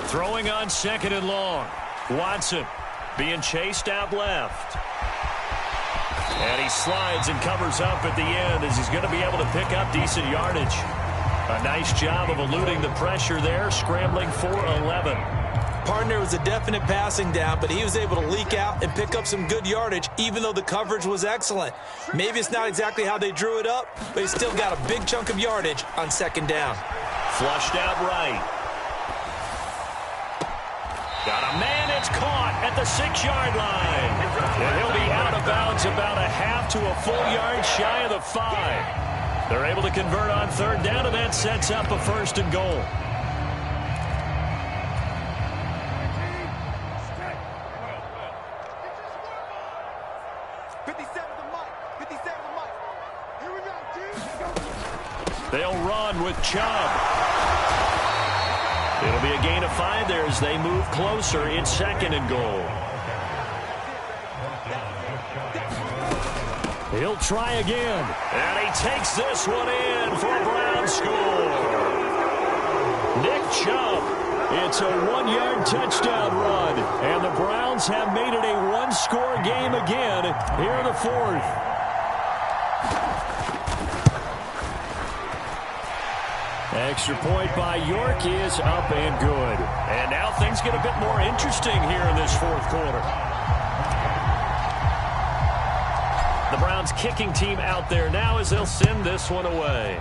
Throwing on second and long. Watson being chased out left. And he slides and covers up at the end as he's going to be able to pick up decent yardage. A nice job of eluding the pressure there, scrambling for 11. Partner was a definite passing down, but he was able to leak out and pick up some good yardage, even though the coverage was excellent. Maybe it's not exactly how they drew it up, but he still got a big chunk of yardage on second down. Flushed out right. Got a man, it's caught at the 6-yard line. And he'll be out of bounds about a half to a full yard shy of the 5. They're able to convert on third down, and that sets up a first and goal. run with Chubb. It'll be a gain of 5 there as they move closer. It's 2nd and goal. He'll try again. And he takes this one in for a Brown score. Nick Chubb. It's a 1-yard touchdown run. And the Browns have made it a 1-score game again here in the 4th. Extra point by York is up and good. And now things get a bit more interesting here in this 4th quarter. The Browns kicking team out there now as they'll send this one away.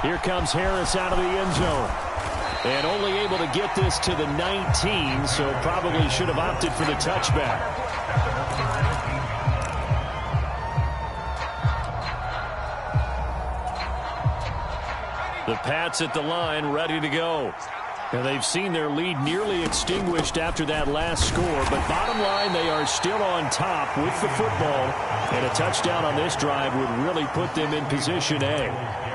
Here comes Harris out of the end zone. And only able to get this to the 19, so probably should have opted for the touchback. The Pats at the line, ready to go. And they've seen their lead nearly extinguished after that last score. But bottom line, they are still on top with the football. And a touchdown on this drive would really put them in position A.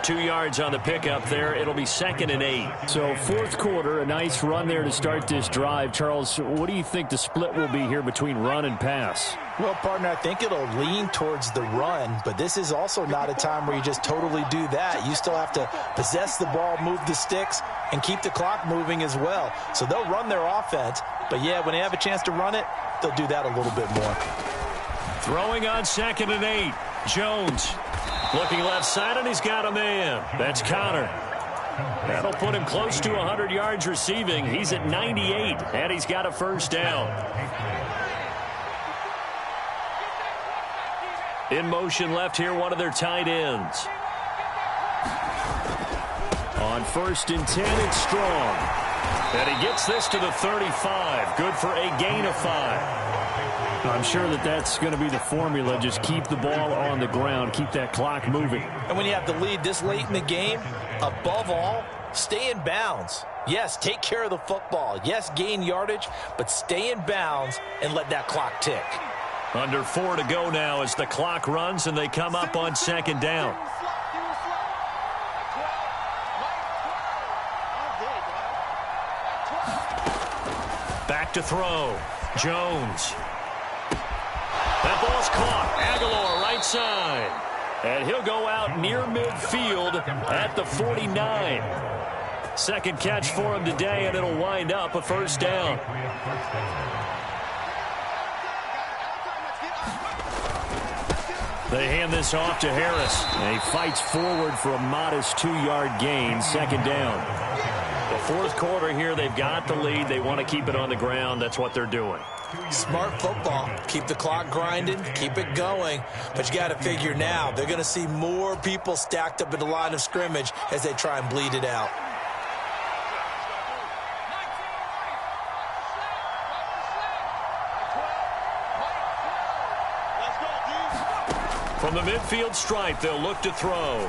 2 yards on the pickup there. It'll be 2nd and 8. So 4th quarter, a nice run there to start this drive. Charles, what do you think the split will be here between run and pass? Well, partner, I think it'll lean towards the run, but this is also not a time where you just totally do that. You still have to possess the ball, move the sticks, and keep the clock moving as well. So they'll run their offense, but yeah, when they have a chance to run it, they'll do that a little bit more. Throwing on 2nd and 8. Jones looking left side, and he's got a man. That's Connor. That'll put him close to 100 yards receiving. He's at 98, and he's got a first down. In motion left here, one of their tight ends. On 1st and 10, it's Strong. And he gets this to the 35. Good for a gain of 5. I'm sure that that's going to be the formula. Just keep the ball on the ground. Keep that clock moving. And when you have the lead this late in the game, above all, stay in bounds. Yes, take care of the football. Yes, gain yardage, but stay in bounds and let that clock tick. Under 4 to go now as the clock runs and they come up on 2nd down. Back to throw. Jones. That ball's caught. Aguilar right side. And he'll go out near midfield at the 49. 2nd catch for him today, and it'll wind up a first down. They hand this off to Harris. And he fights forward for a modest 2-yard gain. 2nd down. The 4th quarter here, they've got the lead. They want to keep it on the ground. That's what they're doing. Smart football. Keep the clock grinding. Keep it going. But you got to figure now, they're going to see more people stacked up at the line of scrimmage as they try and bleed it out. From the midfield stripe, they'll look to throw.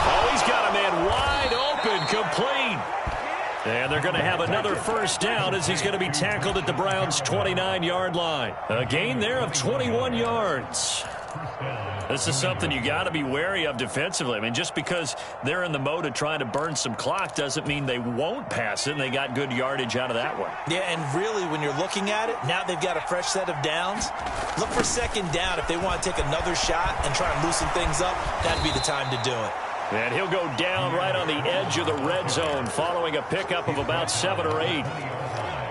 Oh, he's got a man wide open, complete. And they're going to have another first down as he's going to be tackled at the Browns' 29-yard line. A gain there of 21 yards. This is something you got to be wary of defensively. I mean, just because they're in the mode of trying to burn some clock doesn't mean they won't pass it, and they got good yardage out of that one. Yeah, and really, when you're looking at it, now they've got a fresh set of downs. Look for 2nd down if they want to take another shot and try and loosen things up. That'd be the time to do it. And he'll go down right on the edge of the red zone following a pickup of about 7 or 8.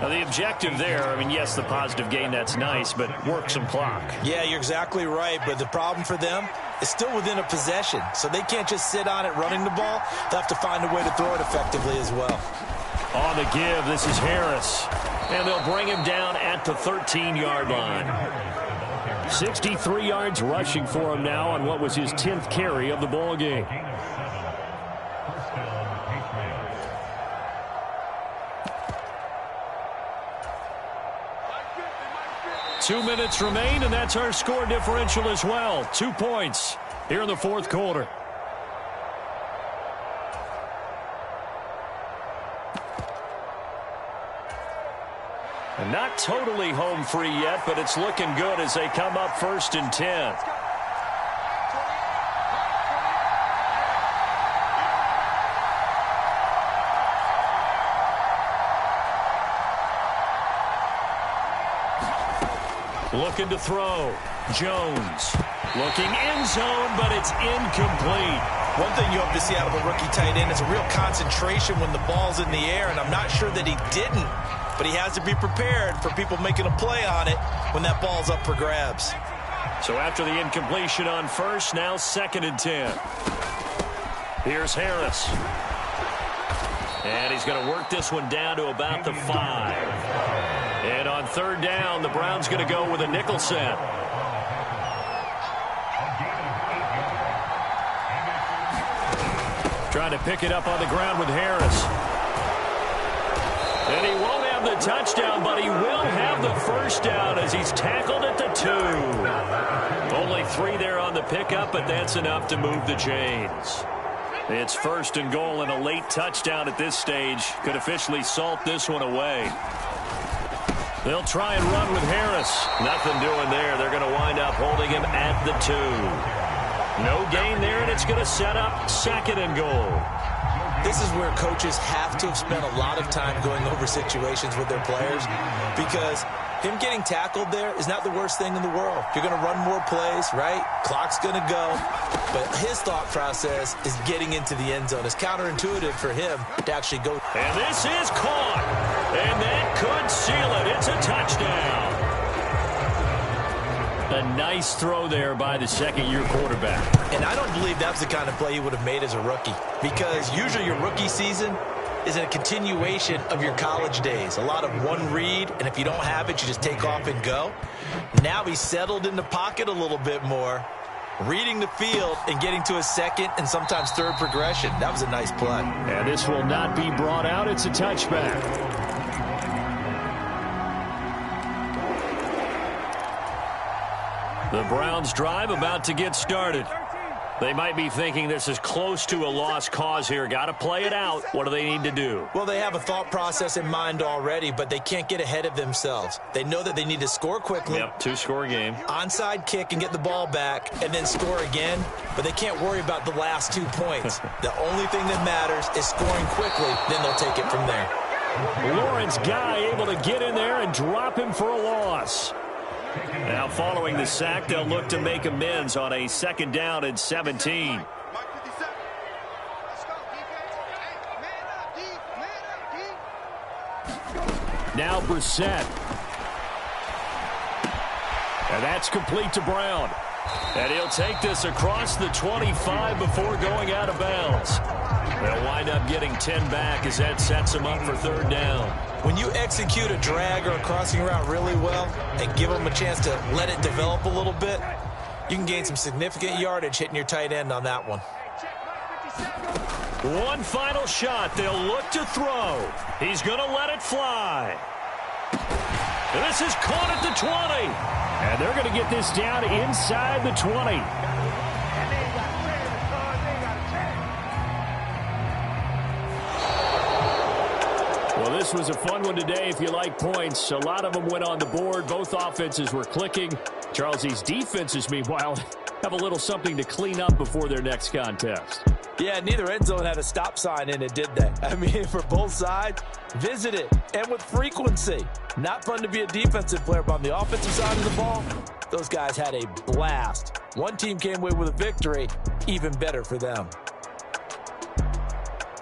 Now, the objective there, I mean, yes, the positive gain, that's nice, but work some clock. Yeah, you're exactly right, but the problem for them is still within a possession, so they can't just sit on it running the ball. They'll have to find a way to throw it effectively as well. On the give, this is Harris, and they'll bring him down at the 13-yard line. 63 yards rushing for him now on what was his 10th carry of the ball game. Two minutes remain, and that's our score differential as well. 2 points here in the 4th quarter. And not totally home free yet, but it's looking good as they come up 1st and 10. Looking to throw. Jones. Looking end zone, but it's incomplete. One thing you hope to see out of a rookie tight end is a real concentration when the ball's in the air, and I'm not sure that he didn't, but he has to be prepared for people making a play on it when that ball's up for grabs. So after the incompletion on first, now 2nd and 10. Here's Harris. And he's going to work this one down to about the 5. And on 3rd down, the Browns going to go with a nickel set. Trying to pick it up on the ground with Harris. And he won't have the touchdown, but he will have the first down as he's tackled at the 2. Only 3 there on the pickup, but that's enough to move the chains. It's 1st and goal, and a late touchdown at this stage could officially salt this one away. They'll try and run with Harris. Nothing doing there. They're going to wind up holding him at the 2. No gain there, and it's going to set up 2nd and goal. This is where coaches have to have spent a lot of time going over situations with their players, because him getting tackled there is not the worst thing in the world. You're going to run more plays, right? Clock's going to go. But his thought process is getting into the end zone. It's counterintuitive for him to actually go. And this is caught. And that could seal it. It's a touchdown. A nice throw there by the 2nd-year quarterback. And I don't believe that's the kind of play he would have made as a rookie, because usually your rookie season is a continuation of your college days. A lot of one read, and if you don't have it, you just take off and go. Now he's settled in the pocket a little bit more, reading the field and getting to a 2nd and sometimes 3rd progression. That was a nice play. And this will not be brought out. It's a touchback. The Browns drive about to get started. They might be thinking this is close to a lost cause here. Got to play it out. What do they need to do? Well, they have a thought process in mind already, but they can't get ahead of themselves. They know that they need to score quickly. Yep, 2-score game. Onside kick and get the ball back and then score again, but they can't worry about the last 2 points. The only thing that matters is scoring quickly, then they'll take it from there. Lawrence Guy able to get in there and drop him for a loss. Now following the sack, they'll look to make amends on a 2nd down and 17. Now Brissett. And that's complete to Brown. And he'll take this across the 25 before going out of bounds. They'll wind up getting 10 back as that sets them up for 3rd down. When you execute a drag or a crossing route really well and give them a chance to let it develop a little bit, you can gain some significant yardage hitting your tight end on that one. One final shot. They'll look to throw. He's going to let it fly. This is caught at the 20. And they're going to get this down inside the 20. Well, this was a fun one today if you like points. A lot of them went on the board. Both offenses were clicking. Charles's defenses, meanwhile, have a little something to clean up before their next contest. Yeah, neither end zone had a stop sign in it, did they? I mean, for both sides, visit it, and with frequency. Not fun to be a defensive player, but on the offensive side of the ball, those guys had a blast. One team came away with a victory, even better for them.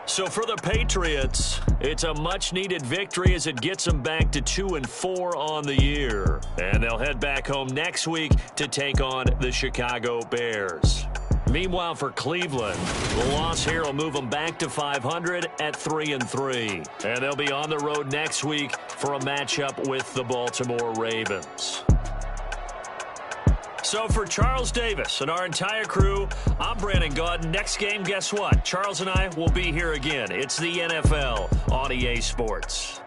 So for the Patriots, it's a much-needed victory as it gets them back to 2-4 on the year. And they'll head back home next week to take on the Chicago Bears. Meanwhile, for Cleveland, the loss here will move them back to 500 at 3-3. And they'll be on the road next week for a matchup with the Baltimore Ravens. So for Charles Davis and our entire crew, I'm Brandon Gaudin. Next game, guess what? Charles and I will be here again. It's the NFL on EA Sports.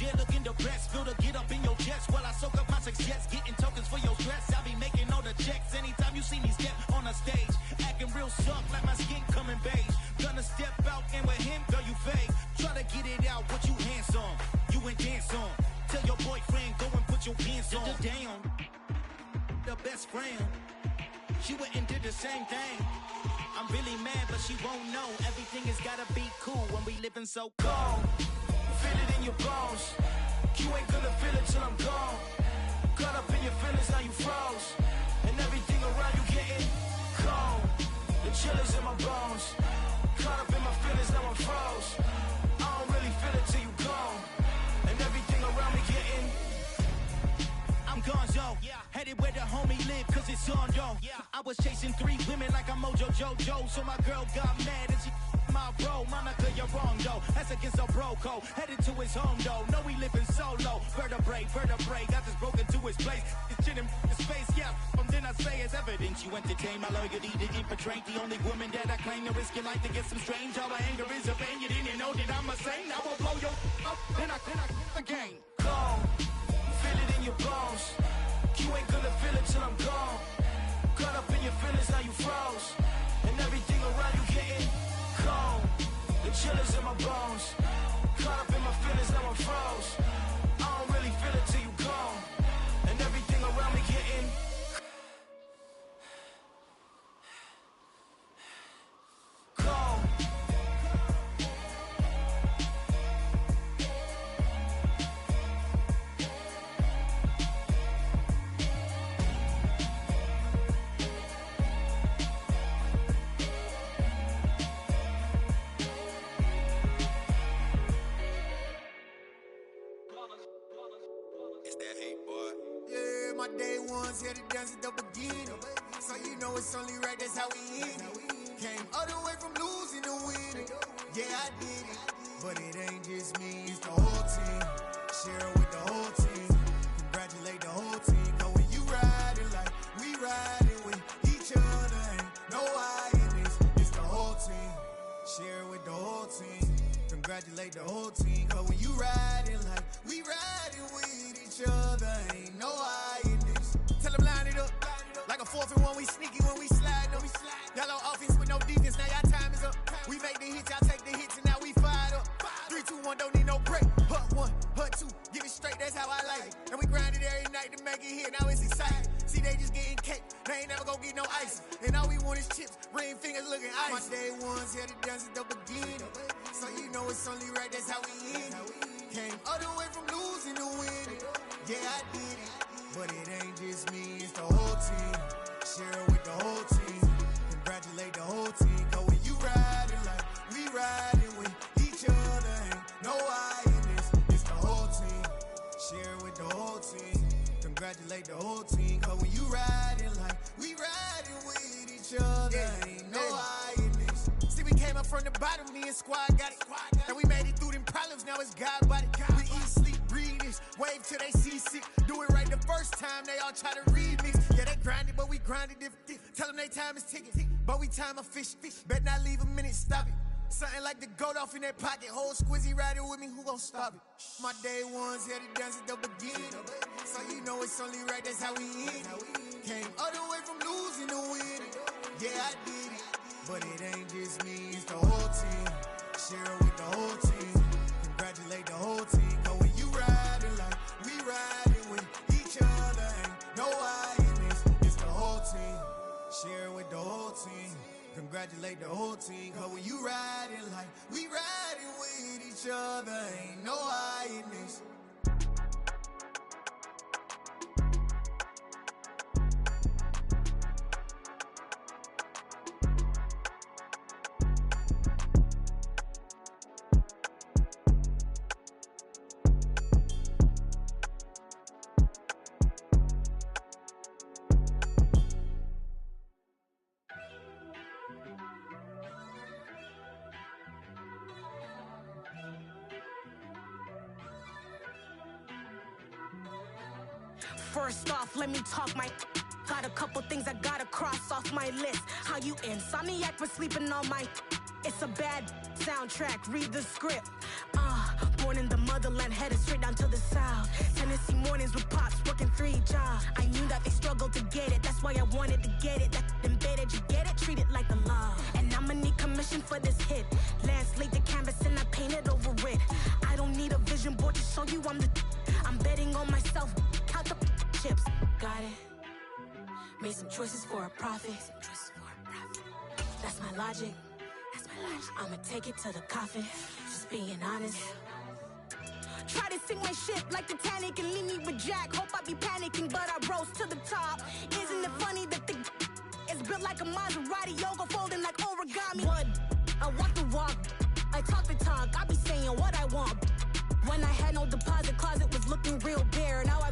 there looking the best. Feel the get up in your chest while I soak up my success. Getting tokens for your stress. I be making all the checks anytime you see me step on a stage. Acting real soft like my skin coming beige. Gonna step out and with him, girl, you fake. Try to get it out, what you hands on. You ain't dance on. Tell your boyfriend, go and put your hands on. Down. The best friend. She went and did the same thing. I'm really mad, but she won't know. Everything has gotta be cool when we living so cold. Feel it in your bones. You ain't gonna feel it till I'm gone. Caught up in your feelings, now you froze. And everything around you getting cold. The chill is in my bones. Caught up in my feelings, now I'm froze. I don't really feel it till you gone. And everything around me getting I'm gonzo, headed where the homie live, cause it's on, yo. I was chasing 3 women like I'm Mojo Jojo, so my girl got mad and she my bro. Monica, you're wrong, though. That's against a bro code. Headed to his home, though. No, we living solo. Vertebrae, got this broken to his place. It's chin in his face, then I say it's evidence. You entertain my loyalty to infiltrate the only woman that I claim to risk your life to get some strange. How my anger is a pain. You didn't know that I'm a saint. I will blow your up, then I again. Gone. Feel it in your bones. You ain't gonna feel it till I'm gone. Caught up in your feelings, now you froze. And everything around you getting cold. The chill is in my bones. Caught up in my feelings, now I'm froze. I don't really feel it till you gone. And everything around me getting cold. My day ones here to dance at the beginning. So you know it's only right, that's how we end it. Came all the way from losing to winning. Yeah, I did it. But it ain't just me, it's the whole team. Share it with the whole team. Congratulate the whole team. Cause when you riding like we riding with each other, ain't no I in this. It's the whole team. Share it with the whole team. Congratulate the whole team. Cause when you riding like we riding with each other, ain't no I in this. Tell them line it up. Like a 4th and 1, we sneaky when we slide up. Yellow offense with no defense, now y'all time is up. We make the hits, y'all take the hits, and now we fired up. 3, 2, 1, don't need no break. Hut 1, hut 2, give it straight, that's how I like it. And we grind it every night to make it hit, now it's exciting. See, they just getting cake, they ain't never gonna get no ice. And all we want is chips, ring fingers looking ice. My day ones here to dance at the beginning. So you know it's only right, that's how we end it. Came all the way from losing to winning. Yeah, I did it. But it ain't just me, it's the whole team. Share it with the whole team. Congratulate the whole team. Cause when you riding like we riding with each other, ain't no I in this. It's the whole team. Share it with the whole team. Congratulate the whole team. Cause when you riding like we riding with each other, ain't no I in this. See, we came up from the bottom, me and squad got it. And we made it through them problems, now it's God body. We eat, sleep, breathe this. Wave till they see sick. Do it right the first time, they all try to remix. Yeah, they grinded, but we grinded different. Tell them they time is ticking, but we time a fish. Bet not leave a minute, stop it. Something like the goat off in that pocket. Whole squizzy riding with me, who gon' stop it? My day ones here to dance at the beginning. So you know it's only right, that's how we end it. Came all the way from losing to winning. Yeah, I did it. But it ain't just me, it's the whole team. Share it with the whole team. Congratulate the whole team. Cause when you riding like we riding with each other, ain't no I in this. It's the whole team. Share it with the whole team. Congratulate the whole team. Cause when you riding like we riding with each other, ain't no I in this. First off, let me talk my. Got a couple things I gotta cross off my list. How you insomniac for sleeping on my. It's a bad soundtrack, read the script. Born in the motherland, headed straight down to the south. Tennessee mornings with pops, working 3 jobs. I knew that they struggled to get it, that's why I wanted to get it. That embedded, you get it, treat it like the law. And I'ma need commission for this hit. Lance laid the canvas and I painted over it. I don't need a vision board to show you I'm betting on myself, count the chips. Got it. Made some choices for a profit. That's my logic. I'ma take it to the coffin. Just being honest. Try to sink my ship like Titanic and leave me with Jack. Hope I be panicking, but I rose to the top. Isn't it funny that the is built like a Maserati, yoga folding like origami? What? I walk the walk, I talk the talk. I be saying what I want. When I had no deposit, closet was looking real bare. Now I